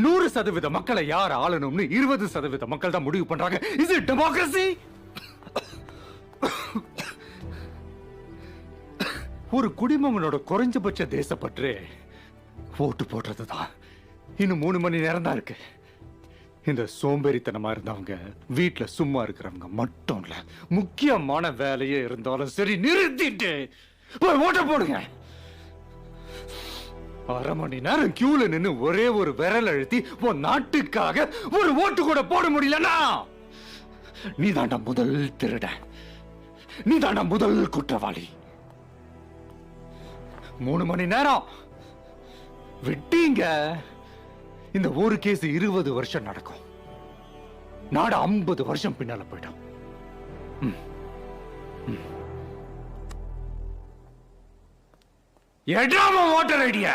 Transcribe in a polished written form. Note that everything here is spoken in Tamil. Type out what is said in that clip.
100% மக்களை யார் ஆளணும்னு 20% மக்கள் தான் முடிவு பண்றாங்க. Is it democracy? ஒரு குடிமகனோட குறைஞ்சபட்ச தேசப்பற்று ஓட்டு போடுறதுதான். இன்னும் 3 மணி நேரம் தான் இருக்கு. இந்த சோம்பேறித்தனமா இருந்தவங்க, வீட்டுல சும்மா இருக்கிறவங்க மட்டும் இல்ல, முக்கியமான வேலையே இருந்தாலும் சரி நிறுத்திட்டு போய் ஓட்ட போடுங்க. 1/2 மணி நேரம் கியூல நின்னு ஒரே ஒரு விரல் அழுத்தி உன் நாட்டுக்காக ஒரு ஓட்டு கூட போட முடியலன்னா நீ தாண்டா முதல் திருட, நீ தாண்டா முதல் குற்றவாளி. 3 மணி நேரம் விட்டீங்க, இந்த ஒரு கேஸ் 20 வருஷம் நடக்கும். நாடு 50 வருஷம் பின்னால போயிடும். எடாம ஓட்டர் ஐடியா